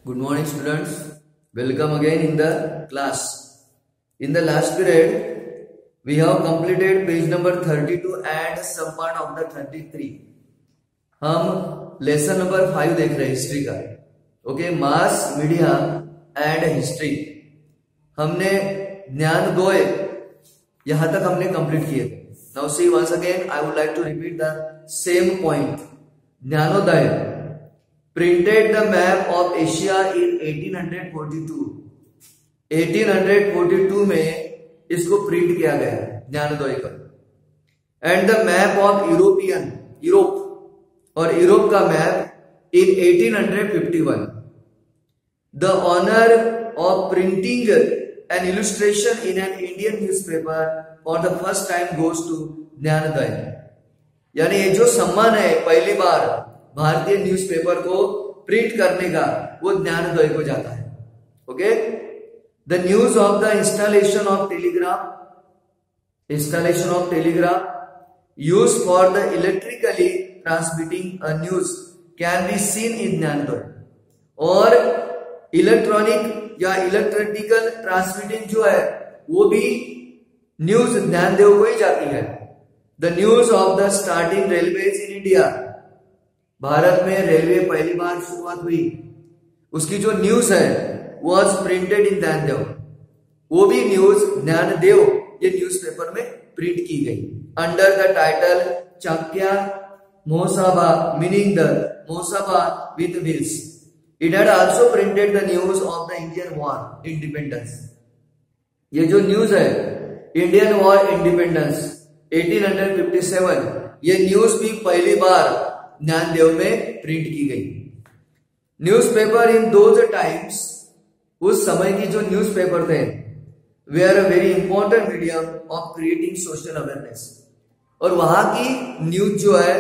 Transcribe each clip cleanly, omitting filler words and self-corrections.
Good morning, students. Welcome again in the class. In the last period, we have completed page number 32 and some part of the 33. हम lesson number 5 देख रहे हैं history का. Okay, mass media and history. हमने ज्ञानोदय यहां तक हमने complete किए. Now see once again I would like to repeat the same point. Gyanodaya printed the map of Asia in 1842. 1842 में इसको प्रिंट किया गया ज्ञानोदय का. And the map of Europe और यूरोप का map in 1851. The honour of printing an illustration in an Indian newspaper for the first time goes to Gyanodaya. यानी ये जो सम्मान है पहली बार भारतीय न्यूज़पेपर को प्रिंट करने का, वो ज्ञानोदय को जाता है. Okay, the news of the installation of telegraph use for the electrically transmitting a news can be seen in Gyanodaya. और इलेक्ट्रॉनिक या इलेक्ट्रिकल ट्रांसमिटिंग जो है वो भी न्यूज ज्ञानदेव को ही जाती है. The news of the starting railways in India. Bharat में रेलवे पहली बार शुरुआत हुई, उसकी जो न्यूज है वॉज प्रिंटेड इन ज्ञानदेव. वो भी न्यूज ज्ञानदेव ये न्यूज़पेपर में प्रिंट की गई under the title Chakya Mohsaba, meaning the Mohsaba with wheels. It had also printed the news of the Indian war independence. ये जो न्यूज है इंडियन वॉर इंडिपेंडेंस 1857, ये न्यूज भी पहली बार ज्ञानदेव में प्रिंट की गई. न्यूज़पेपर इन दोज टाइम्स, उस समय की जो न्यूज़पेपर थे, वे are a very important medium of creating social awareness. और वहां की न्यूज जो है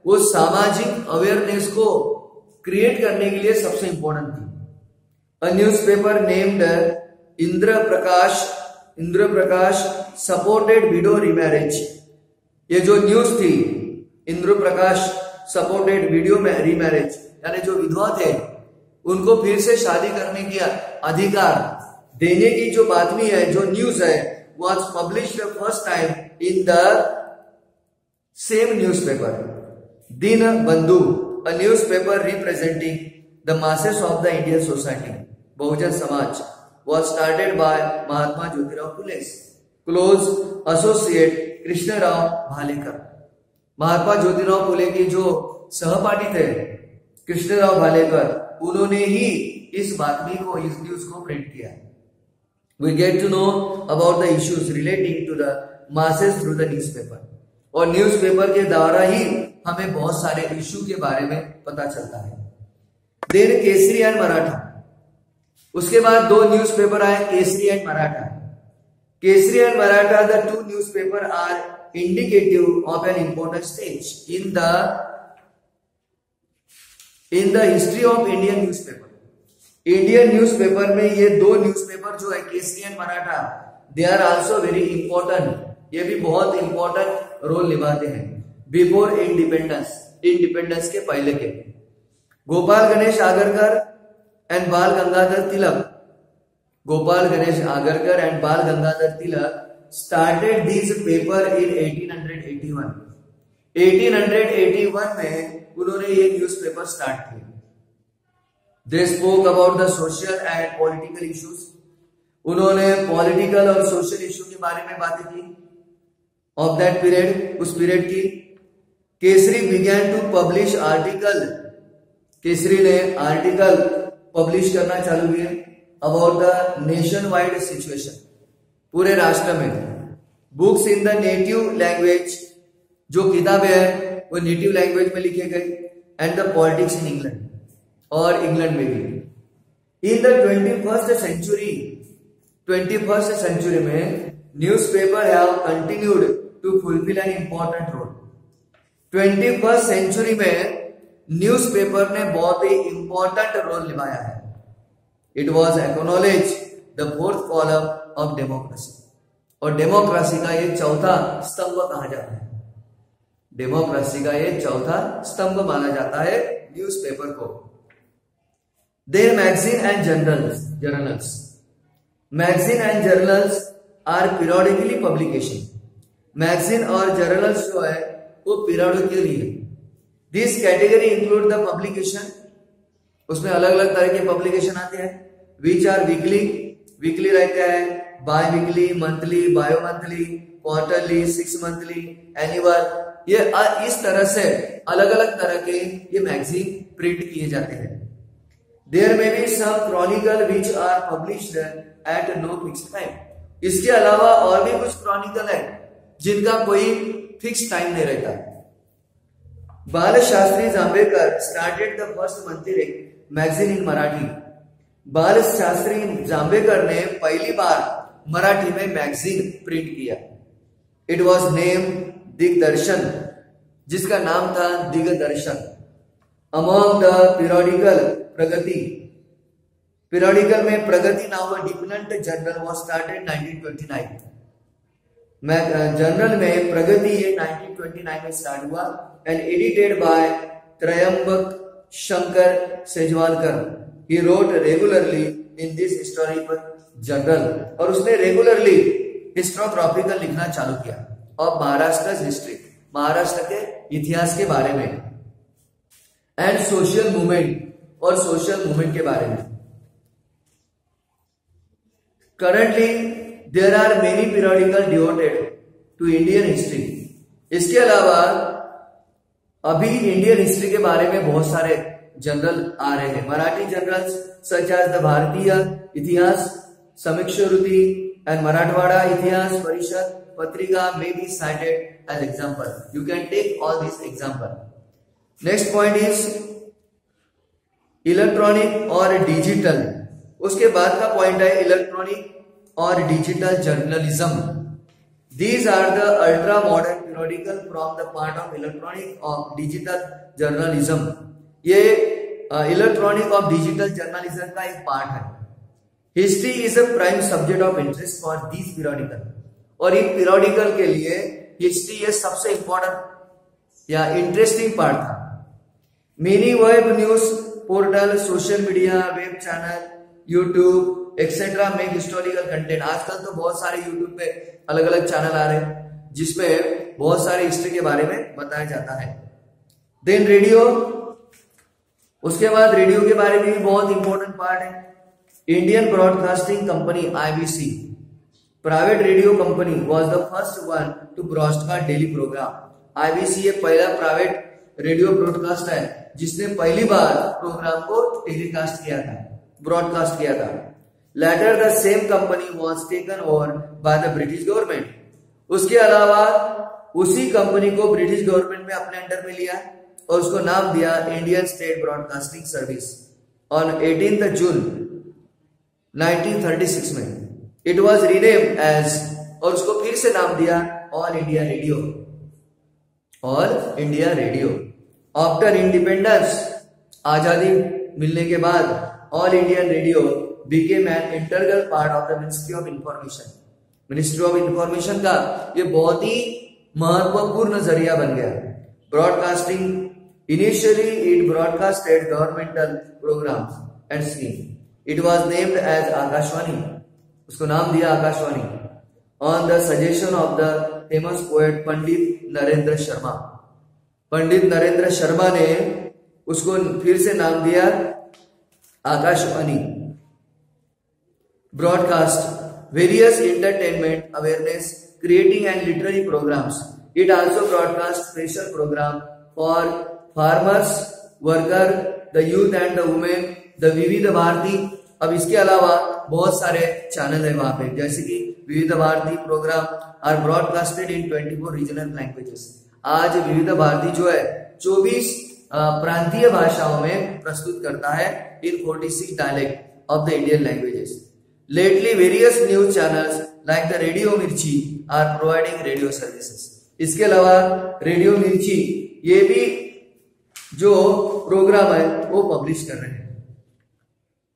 वो सामाजिक अवेयरनेस को क्रिएट करने के लिए सबसे इंपॉर्टेंट थी. A newspaper named Indra Prakash supported window remarriage. ये जो न्यूज थी इंद्र प्रकाश सपोर्टेड वीडियो में रीमैरिज, यानी जो विधवा थे उनको फिर से शादी करने की अधिकार देने की जो बातमी है, जो न्यूज है, was published first time in the same newspaper. Din Bandhu, a newspaper representing the masses of the Indian society, Bahujan Samaj, was started by Mahatma Jyotirao Phule, close associate Krishnarao Bhalekar. Mahatma Jyotirao Phule के जो सहपाठी थे कृष्णराव भालेकर, उन्होंने ही इस बातमी को, इस न्यूज को प्रिंट किया. We get to know about the issues relating to the masses through the newspaper. और न्यूज़पेपर के द्वारा ही हमें बहुत सारे इश्यू के बारे में पता चलता है. Then Kesari and Maratha. उसके बाद दो न्यूज़पेपर आए, Kesari and Maratha. Kesari and Maratha, the two newspaper are indicative of an important stage in the history of Indian newspaper. Indian newspaper में ये दो न्यूज़पेपर जो है Kesari and Maratha, they are also very important. ये भी बहुत इंपॉर्टेंट रोल निभाते हैं बिफोर इंडिपेंडेंस के पहले के. गोपाल गणेश आगरकर एंड बाल गंगाधर तिलक. गोपाल गणेश आगरकर एंड बाल Gangadhar Tilak started these paper in 1881. 1881 में उन्होंने ये न्यूज़पेपर स्टार्ट किया. They spoke about the social and political issues. उन्होंने पॉलिटिकल और सोशल इशू के बारे में बातें की ऑफ दैट पीरियड, उस पीरियड की. Kesari began to publish article. Kesari ने आर्टिकल पब्लिश करना चालू किए about the nationwide situation, पूरे राष्ट्र में. Books in the native language, जो किताबें हैं वो नेटिव लैंग्वेज में लिखे गए. And the politics in England, और इंग्लैंड में भी. इन द 21st सेंचुरी में newspaper have continued to fulfil an important role. 21st century में न्यूज़पेपर ने बहुत ही इंपॉर्टेंट रोल निभाया है. It was acknowledge the fourth column of democracy. और डेमोक्रेसी का ये चौथा स्तंभ कहा जाता है. डेमोक्रेसी का ये चौथा स्तंभ माना जाता है न्यूज़पेपर को. Then magazine and journals. Magazine and journals are periodically publication. Magazine और जर्नल्स जो है वो पीरियडिकली है. This category include the publication, उसमें अलग अलग तरह के पब्लिकेशन आते हैं. विच आर वीकली रहता है, biweekly, monthly, bimonthly, quarterly, 6 monthly, annual. ये इस तरह से अलग अलग तरह के ये मैगजीन प्रिंट किए जाते हैं. There may be some chronicle which are published at no fix time. इसके अलावा और भी कुछ क्रॉनिकल है जिनका कोई फिक्स टाइम नहीं रहता. Bal Shastri Jambhekar started the first monthly magazine in Marathi. Bal Shastri Jambhekar ने पहली बार मराठी में मैगजीन प्रिंट किया. इट वॉज नेम दिग्दर्शन, जिसका नाम था Digdarshan. Among the periodical Pragati. Periodical में Pragati now dependent journal was started 1929. Journal में प्रगति ये 1929 में स्टार्ट हुआ and edited by Tryambak Shankar Shejwalkar. He wrote regularly in this historical journal. और उसने रेगुलरली हिस्टोग्राफिकल लिखना चालू किया और महाराष्ट्र हिस्ट्री, महाराष्ट्र के इतिहास के बारे में, एंड सोशल मूवमेंट और सोशल मूवमेंट के बारे में. Currently there are many periodical devoted to Indian history. इसके अलावा अभी इंडियन हिस्ट्री के बारे में बहुत सारे जर्नल आ रहे हैं. Marathi journals such as the Bharatiya Itihas समीक्षारुति and Marathwada इतिहास परिषद पत्रिका may be cited as example. You can take all these example. Next point is electronic और डिजिटल. उसके बाद का पॉइंट है इलेक्ट्रॉनिक और digital journalism. These are the ultra modern periodical from the part of electronic or digital journalism. ये electronic और digital journalism का एक पार्ट है. History is a prime subject of interest for this periodical. और इन periodical के लिए history ये सबसे इंपॉर्टेंट या इंटरेस्टिंग पार्ट था. Many web news portal, social media, web channel, YouTube etcetera make historical content. आजकल तो बहुत सारे यूट्यूब पे अलग अलग चैनल आ रहे हैं जिसमें बहुत सारे हिस्ट्री के बारे में बताया जाता है. Then radio. उसके बाद रेडियो के बारे में भी बहुत इंपॉर्टेंट पार्ट है. Indian broadcasting company IBC, private radio company, was the first one to broadcast daily programme. IBC ये पहला प्राइवेट रेडियो ब्रॉडकास्ट है जिसने पहली बार प्रोग्राम को टेलीकास्ट किया था, ब्रॉडकास्ट किया था. Later the same company was taken over by the British government. उसके अलावा उसी कंपनी को ब्रिटिश गवर्नमेंट में अपने अंडर में लिया और उसको नाम दिया Indian state broadcasting service on 18 जून 1936 में. इट वॉज रीनेम्ड एज, और उसको फिर से नाम दिया all India radio. All India radio. After independence, आजादी मिलने के बाद, all Indian radio became an integral part of the ministry of information. Ministry of information का ये बहुत ही महत्वपूर्ण जरिया बन गया. Broadcasting. Initially it broadcasted governmental programmes and scheme. It was named as Akashvani. उसको नाम दिया Akashvani on the suggestion of the famous poet Pandit Narendra Sharma. Pandit Narendra Sharma ने उसको फिर से नाम दिया Akashvani. Broadcast various entertainment, awareness, creating and literary programmes. It also broadcast special programme for farmers, worker, the youth and the women, the Vividh Bharati. अब इसके अलावा बहुत सारे चैनल है वहां पे, जैसे कि Vividh Bharati programme are broadcasted in 24 regional languages. आज विविध भारती जो है 24 प्रांतीय भाषाओं में प्रस्तुत करता है इन 46 dialect of the Indian languages. Lately various news channels like the radio मिर्ची आर प्रोवाइडिंग रेडियो सर्विसेज. इसके अलावा रेडियो मिर्ची ये भी जो प्रोग्राम है वो पब्लिश कर रहे हैं.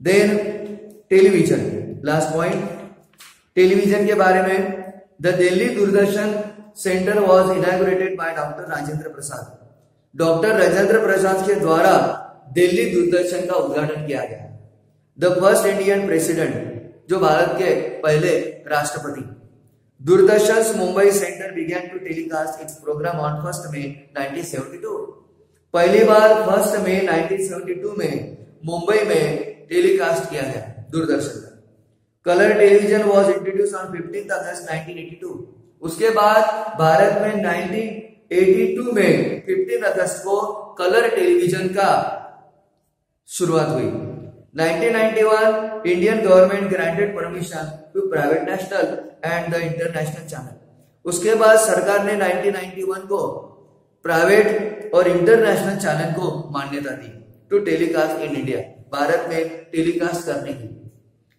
Then television. Last point television के बारे में. The Delhi Doordarshan centre was inaugurated by doctor Rajendra Prasad. Doctor Rajendra Prasad के द्वारा दिल्ली दूरदर्शन का उद्घाटन किया गया. द फर्स्ट इंडियन प्रेसिडेंट, जो भारत के पहले राष्ट्रपति। Doordarshan Mumbai centre began to telecast its programme on 1 May 1972। पहली बार 1 मई 1972 में मुंबई में टेलीकास्ट किया गया दूरदर्शन का। Colour television was introduce on 15 अगस्त 1982। उसके बाद भारत में 1982 में 15 अगस्त को कलर टेलीविजन का शुरुआत हुई। 1991 Indian government granted permission to private national and the international channel. उसके बाद सरकार ने 1991 को प्राइवेट और इंटरनेशनल चैनल को मान्यता दी to telecast in India, Bharat में टेलीकास्ट करने की।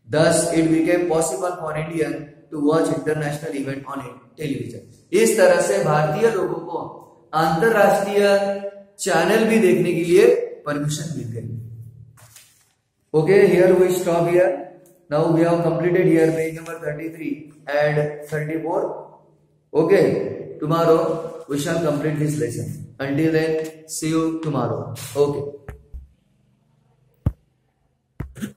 Thus it became possible for Indian to watch international event on television. इस तरह से भारतीय लोगों को अंतरराष्ट्रीय चैनल भी देखने के लिए परमिशन मिल गई। Okay, here we stop here. Now we have completed here page number 33 and 34. Okay, tomorrow we shall complete this lesson. Until then, see you tomorrow. Okay.